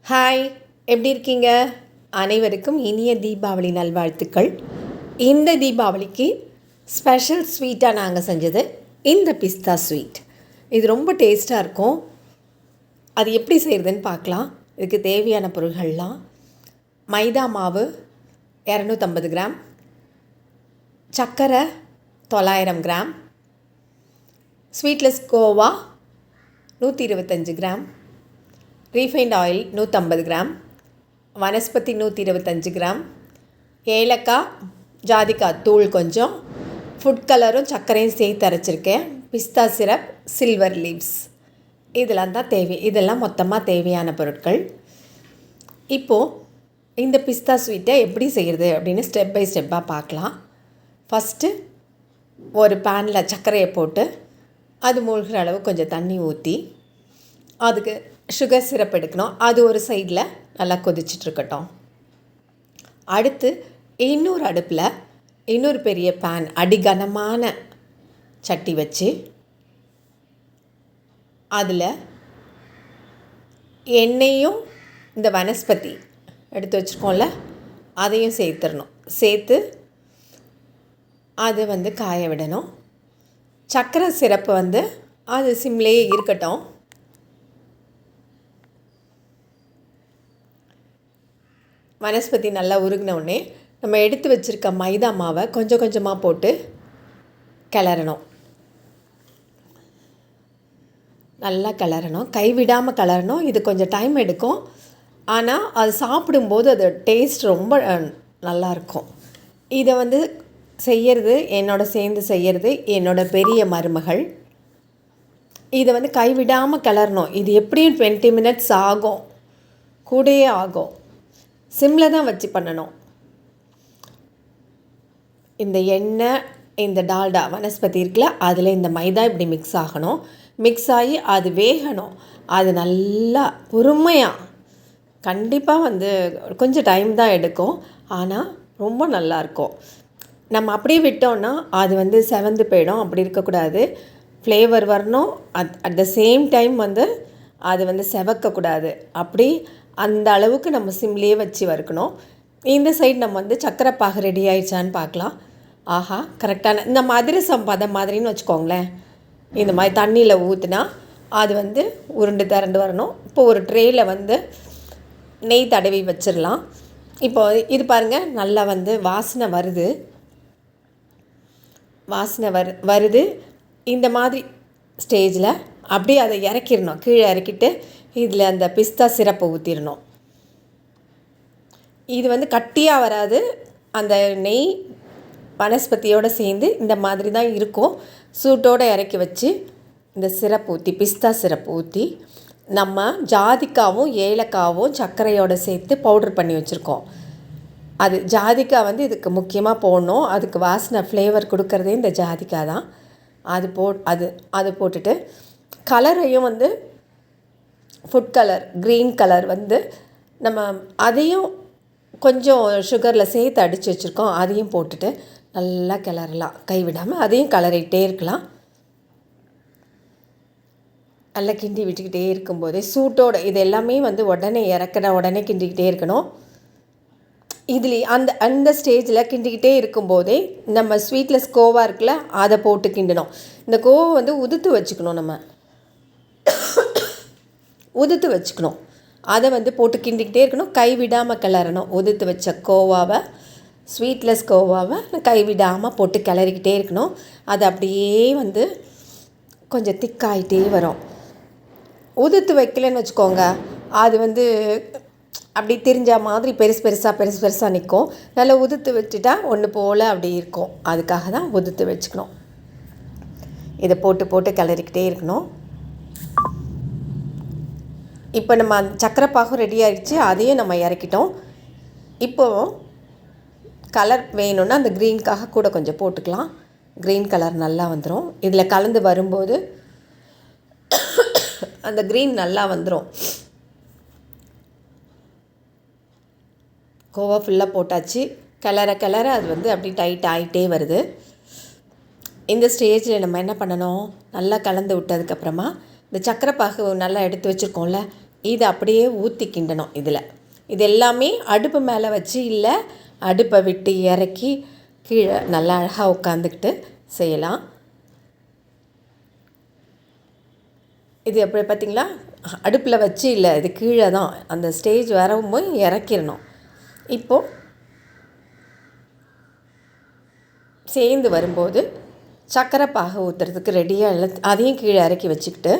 Hi, எப்படி இருக்கீங்க? அனைவருக்கும் இனிய தீபாவளி நல்வாழ்த்துக்கள். இந்த தீபாவளிக்கு ஸ்பெஷல் ஸ்வீட்டாக நாங்கள் செஞ்சது இந்த பிஸ்தா ஸ்வீட். இது ரொம்ப டேஸ்ட்டாக இருக்கும். அது எப்படி செய்கிறதுன்னு பார்க்கலாம். இதுக்கு தேவையான பொருள்கள்லாம்: மைதா மாவு 250 கிராம், சர்க்கரை 900 gram, sweetless khoa 125 gram, refined oil 150 gram, vanaspati 125 gram, ஏலக்காய், ஜாதிக்காய் தூள் கொஞ்சம், ஃபுட் கலரும் சர்க்கரையும் சேர்த்து அரைச்சிருக்கேன், பிஸ்தா சிரப், சில்வர் லீவ்ஸ். இதெல்லாம் மொத்தமாக தேவையான பொருட்கள். இப்போது இந்த பிஸ்தா ஸ்வீட்டை எப்படி செய்கிறது அப்படின்னு ஸ்டெப் பை ஸ்டெப்பாக பார்க்கலாம். ஃபஸ்ட்டு ஒரு பேனில் சர்க்கரையை போட்டு அது மூழ்கிற அளவு கொஞ்சம் தண்ணி ஊற்றி அதுக்கு சுகர் சிரப் எடுக்கணும். அது ஒரு சைடில் நல்லா கொதிச்சிட்ருக்கட்டும். அடுத்து இன்னொரு அடுப்பில் இன்னொரு பெரிய பேன், அடிகனமான சட்டி வச்சு அதில் எண்ணெயும் இந்த வனஸ்பதி எடுத்து வச்சுருக்கோம்ல அதையும் சேர்த்து அது காய விடணும். சர்க்கரை சிரப்பு அது சிம்லேயே இருக்கட்டும். வனஸ்பதி நல்லா உருகினோடனே நம்ம எடுத்து வச்சுருக்க மைதா மாவை கொஞ்சம் கொஞ்சமாக போட்டு கிளறணும். நல்லா கிளறணும், கைவிடாமல் கிளறணும். இது கொஞ்சம் டைம் எடுக்கும், ஆனால் அது சாப்பிடும்போது அது டேஸ்ட் ரொம்ப நல்லாயிருக்கும். இதை செய்கிறது சேர்ந்து செய்கிறது பெரிய மருமகள். இதை கைவிடாமல் கிளறணும். இது எப்படியும் 20 மினிட்ஸ் ஆகும், கூடயே ஆகும். சிம்மில் தான் வச்சு பண்ணணும். இந்த எண்ணெய், இந்த டால்டா, வனஸ்பதி இருக்குல்ல, அதில் இந்த மைதா இப்படி மிக்ஸ் ஆகணும். மிக்ஸ் ஆகி அது வேகணும். அது நல்லா பொறுமையாக, கண்டிப்பாக கொஞ்சம் டைம் தான் எடுக்கும், ஆனால் ரொம்ப நல்லாயிருக்கும். நம்ம அப்படியே விட்டோம்னா அது செவந்து போயிடும். அப்படி இருக்கக்கூடாது. ஃப்ளேவர் வரணும். அட் த சேம் டைம் அது செவக்கக்கூடாது. அப்படி அந்த அளவுக்கு நம்ம சிம்லேயே வச்சு வறுக்கணும். இந்த சைடு நம்ம சக்கரை பாகு ரெடி ஆயிடுச்சான்னு பார்க்கலாம். ஆஹா, கரெக்டான இந்த அதிரசம் பதம் மாதிரின்னு வச்சுக்கோங்களேன். இந்த மாதிரி தண்ணியில் ஊற்றுனா அது உருண்டு திரண்டு வரணும். இப்போ ஒரு ட்ரேயில் நெய் தடவி வச்சிடலாம். இப்போ இது பாருங்கள், நல்லா வாசனை வருது. இந்த மாதிரி ஸ்டேஜில் அப்படியே அதை இறக்கிடணும். கீழே இறக்கிட்டு இதில் அந்த பிஸ்தா சிரப்பை ஊற்றிடணும். இது கட்டியாக வராது. அந்த நெய் வனஸ்பதியோடு சேர்ந்து இந்த மாதிரி தான் இருக்கும். சூட்டோடு இறக்கி வச்சு இந்த சிரப்பு ஊற்றி, பிஸ்தா சிரப்பு ஊற்றி, நம்ம ஜாதிக்காவும் ஏலக்காவும் சர்க்கரையோடு சேர்த்து பவுட்ரு பண்ணி வச்சுருக்கோம். அது ஜாதிக்காய் இதுக்கு முக்கியமாக போடணும். அதுக்கு வாசனை ஃப்ளேவர் கொடுக்குறதே இந்த ஜாதிக்காய் தான். அது போட்டுட்டு கலரையும் ஃபுட் கலர், க்ரீன் கலர் நம்ம அதையும் கொஞ்சம் சுகரில் சேர்த்து அடித்து வச்சுருக்கோம். அதையும் போட்டுட்டு நல்லா கிளறலாம். கைவிடாமல் அதையும் கிளறிக்கிட்டே இருக்கலாம். நல்லா கிண்டி விட்டுக்கிட்டே இருக்கும்போதே சூட்டோடு இது எல்லாமே உடனே உடனே கிண்டிக்கிட்டே இருக்கணும். இதுலேயே அந்த ஸ்டேஜில் கிண்டிக்கிட்டே இருக்கும்போதே நம்ம ஸ்வீட்லெஸ் கோவா இருக்குல்ல, அதை போட்டு கிண்டணும். இந்த கோவா உதுத்து வச்சுக்கணும். அதை போட்டு கிண்டிக்கிட்டே இருக்கணும். கைவிடாமல் கிளறணும். உதுத்து வச்ச கோவாவை, ஸ்வீட்லெஸ் கோவாவை கைவிடாமல் போட்டு கிளறிக்கிட்டே இருக்கணும். அது அப்படியே கொஞ்சம் திக்காயிட்டே வரும். உதுத்து வைக்கலன்னு வச்சுக்கோங்க, அது அப்படி திரிஞ்ச மாதிரி பெருசாக நிற்கும். நல்லா உதுத்து வச்சுட்டா ஒன்று போல் அப்படி இருக்கும். அதுக்காக தான் உதுத்து வச்சுக்கணும். இதை போட்டு கிளறிக்கிட்டே இருக்கணும். இப்போ நம்ம சக்கரை பாகும் ரெடி ஆகிடுச்சு. அதையும் நம்ம இறக்கிட்டோம். இப்போது கலர் வேணும்னா அந்த க்ரீனுக்காக கூட கொஞ்சம் போட்டுக்கலாம். க்ரீன் கலர் நல்லா வந்துடும். இதில் கலந்து வரும்போது அந்த க்ரீன் நல்லா வந்துடும். கோவா ஃபுல்லாக போட்டாச்சு. கிளற அது அப்படி டைட் ஆகிட்டே வருது. இந்த ஸ்டேஜில் நம்ம என்ன பண்ணணும், நல்லா கலந்து விட்டதுக்கப்புறமா இந்த சக்கரை பாகு நல்லா எடுத்து வச்சுருக்கோம்ல, இது அப்படியே ஊற்றி கிண்டணும். இது எல்லாமே அடுப்பு மேலே வச்சு இல்லை, அடுப்பை விட்டு இறக்கி கீழே நல்லா அழகாக உட்காந்துக்கிட்டு செய்யலாம். இது எப்படி பார்த்திங்களா, அடுப்பில் வச்சு இல்லை, இது கீழே தான். அந்த ஸ்டேஜ் வரும்போது இறக்கிடணும். இப்போது சேர்ந்து வரும்போது சர்க்கரை பாகு ஊற்றுறதுக்கு ரெடியாக இல்லை, அதையும் கீழே இறக்கி வச்சுக்கிட்டு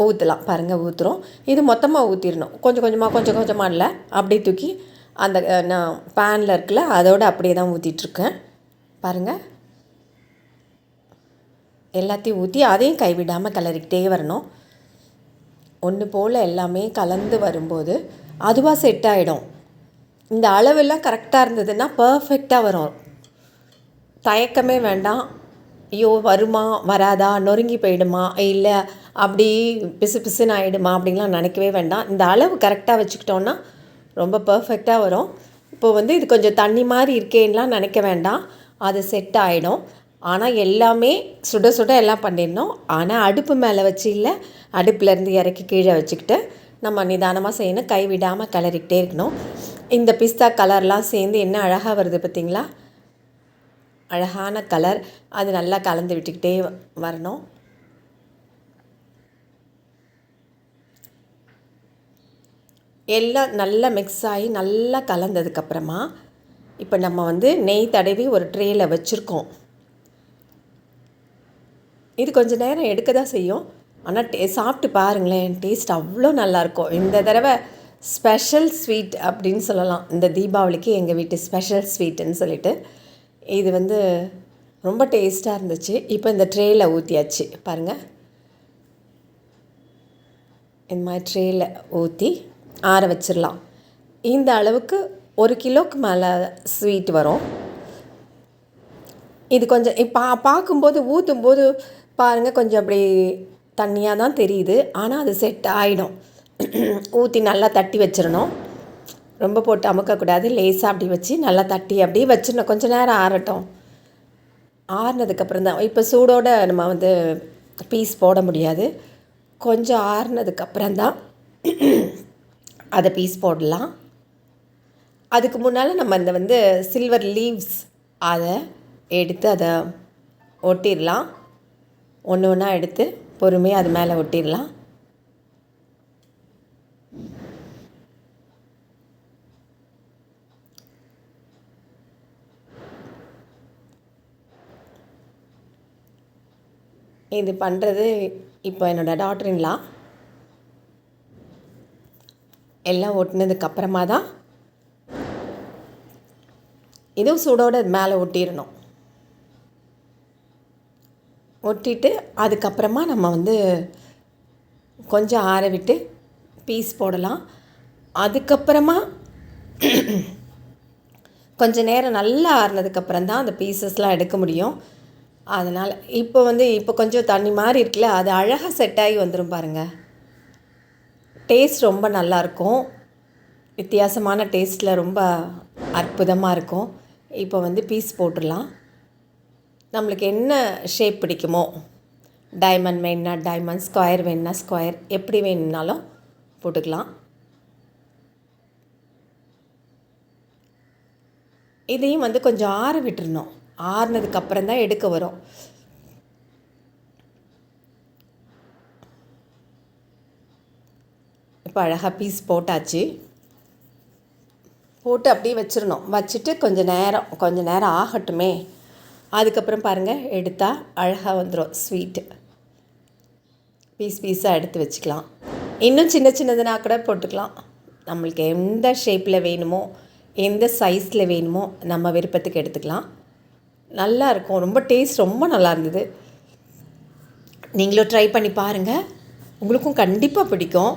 ஊற்றலாம். பாருங்கள், ஊற்றுறோம். இது மொத்தமாக ஊற்றிடணும். கொஞ்சம் கொஞ்சமாக இல்லை, அப்படியே தூக்கி அந்த நான் பேனில் இருக்குல்ல அதோடு அப்படியே தான் ஊற்றிட்டுருக்கேன். பாருங்கள், எல்லாத்தையும் ஊற்றி அதையும் கைவிடாமல் கிளறிக்கிட்டே வரணும். ஒன்று போல் எல்லாமே கலந்து வரும்போது அதுவாக செட் ஆகிடும். இந்த அளவெல்லாம் கரெக்டாக இருந்ததுன்னா பர்ஃபெக்டாக வரும். தயக்கமே வேண்டாம். ஐயோ வருமா வராதா, நொறுங்கி போயிடுமா, இல்லை அப்படி பிசு பிசுன்னு ஆகிடுமா அப்படின்லாம் நினைக்கவே வேண்டாம். இந்த அளவு கரெக்டாக வச்சுக்கிட்டோன்னா ரொம்ப பர்ஃபெக்டாக வரும். இப்போது இது கொஞ்சம் தண்ணி மாதிரி இருக்கேன்னெலாம் நினைக்க வேண்டாம், அது செட் ஆகிடும். ஆனால் எல்லாமே சுட சுட எல்லாம் பண்ணிடணும். ஆனால் அடுப்பு மேலே வச்சு இல்லை, அடுப்புலேருந்து இறக்கி கீழே வச்சுக்கிட்டு நம்ம நிதானமாக செய்யணும். கைவிடாமல் கிளறிக்கிட்டே இருக்கணும். இந்த பிஸ்தா கலர்லாம் சேர்ந்து என்ன அழகாக வருது பார்த்திங்களா, அழகான கலர். அது நல்லா கலந்து விட்டுக்கிட்டே வரணும். எல்லாம் நல்லா மிக்ஸ் ஆகி நல்லா கலந்ததுக்கப்புறமா இப்போ நம்ம நெய் தடவி ஒரு ட்ரேயில் வச்சுருக்கோம். இது கொஞ்சம் நேரம் எடுக்க தான் செய்யும். ஆனால் சாப்பிட்டு பாருங்களேன், டேஸ்ட் அவ்வளோ நல்லாயிருக்கும். இந்த தடவை ஸ்பெஷல் ஸ்வீட் அப்படின்னு சொல்லலாம். இந்த தீபாவளிக்கு எங்கள் வீட்டு ஸ்பெஷல் ஸ்வீட்டுன்னு சொல்லிட்டு இது ரொம்ப டேஸ்ட்டாக இருந்துச்சு. இப்போ இந்த ட்ரேயில் ஊற்றியாச்சு. பாருங்கள், இந்த மாதிரி ட்ரேயில் ஊற்றி ஆற வச்சிடலாம். இந்த அளவுக்கு 1 கிலோவுக்கு மேலே ஸ்வீட் வரும். இது கொஞ்சம் பார்க்கும்போது ஊற்றும்போது பாருங்கள் கொஞ்சம் அப்படி தண்ணியாக தான் தெரியுது, ஆனால் அது செட் ஆகிடும். ஊற்றி நல்லா தட்டி வச்சிடணும். ரொம்ப போட்டு அமுக்கக்கூடாது. லேசாக அப்படி வச்சு நல்லா தட்டி அப்படியே வச்சிடணும். கொஞ்சம் நேரம் ஆறட்டும். ஆறுனதுக்கப்புறம் தான், இப்போ சூடோடு நம்ம பீஸ் போட முடியாது. கொஞ்சம் ஆறுனதுக்கப்புறம் தான் அதை பீஸ் போடலாம். அதுக்கு முன்னால் நம்ம இந்த சில்வர் லீவ்ஸ் அதை எடுத்து அதை ஒட்டிடலாம். ஒன்று ஒன்றா எடுத்து பொறுமையாக அது மேலே ஒட்டிடலாம். இது பண்ணுறது இப்போ என்னோடய டாட்டர்-இன்-லா எல்லாம் ஒட்டினதுக்கப்புறமா தான் இதுவும் சூடோடு மேலே ஒட்டிடணும். ஒட்டிட்டு அதுக்கப்புறமா நம்ம கொஞ்சம் ஆற விட்டு பீஸ் போடலாம். அதுக்கப்புறமா கொஞ்சம் நேரம் நல்லா ஆறுனதுக்கப்புறம் தான் அந்த பீசஸ்லாம் எடுக்க முடியும். அதனால் இப்போ கொஞ்சம் தண்ணி மாதிரி இருக்குல்ல, அது அழகாக செட் ஆகி வந்துடும் பாருங்கள். டேஸ்ட் ரொம்ப நல்லாயிருக்கும். வித்தியாசமான டேஸ்ட்டில் ரொம்ப அற்புதமாக இருக்கும். இப்போ பீஸ் போட்டுடலாம். நம்மளுக்கு என்ன ஷேப் பிடிக்குமோ, டைமண்ட் வேணுன்னா டைமண்ட், ஸ்கொயர் வேணுன்னா ஸ்கொயர், எப்படி வேணும்னாலும் போட்டுக்கலாம். இதையும் கொஞ்சம் ஆற விட்டுறணும். ஆறுனதுக்கப்புறம் தான் எடுக்க வரும். இப்போ அழகாக பீஸ் போட்டாச்சு. போட்டு அப்படியே வச்சிடணும். வச்சுட்டு கொஞ்சம் நேரம் ஆகட்டுமே. அதுக்கப்புறம் பாருங்கள், எடுத்தால் அழகாக வந்துடும் ஸ்வீட்டு. பீஸாக எடுத்து வச்சுக்கலாம். இன்னும் சின்னதுனா கூட போட்டுக்கலாம். நம்மளுக்கு எந்த ஷேப்பில் வேணுமோ, எந்த சைஸில் வேணுமோ நம்ம விருப்பத்துக்கு எடுத்துக்கலாம். நல்லா இருக்கும். ரொம்ப டேஸ்ட் ரொம்ப நல்லா இருந்தது. நீங்களும் ட்ரை பண்ணி பாருங்கள். உங்களுக்கும் கண்டிப்பாக பிடிக்கும்.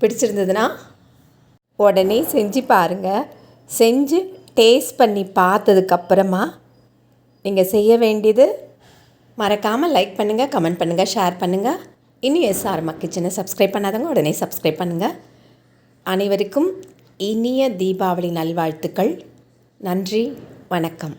பிடிச்சிருந்ததுன்னா உடனே செஞ்சு பாருங்கள். செஞ்சு டேஸ்ட் பண்ணி பார்த்ததுக்கப்புறமா நீங்கள் செய்ய வேண்டியது, மறக்காமல் லைக் பண்ணுங்கள், கமெண்ட் பண்ணுங்கள், ஷேர் பண்ணுங்கள். இன்னும் எஸ்ஆர் அம்மா கிச்சனை சப்ஸ்கிரைப் பண்ணாதவங்க உடனே சப்ஸ்கிரைப் பண்ணுங்கள். அனைவருக்கும் இனிய தீபாவளி நல்வாழ்த்துக்கள். நன்றி, வணக்கம்.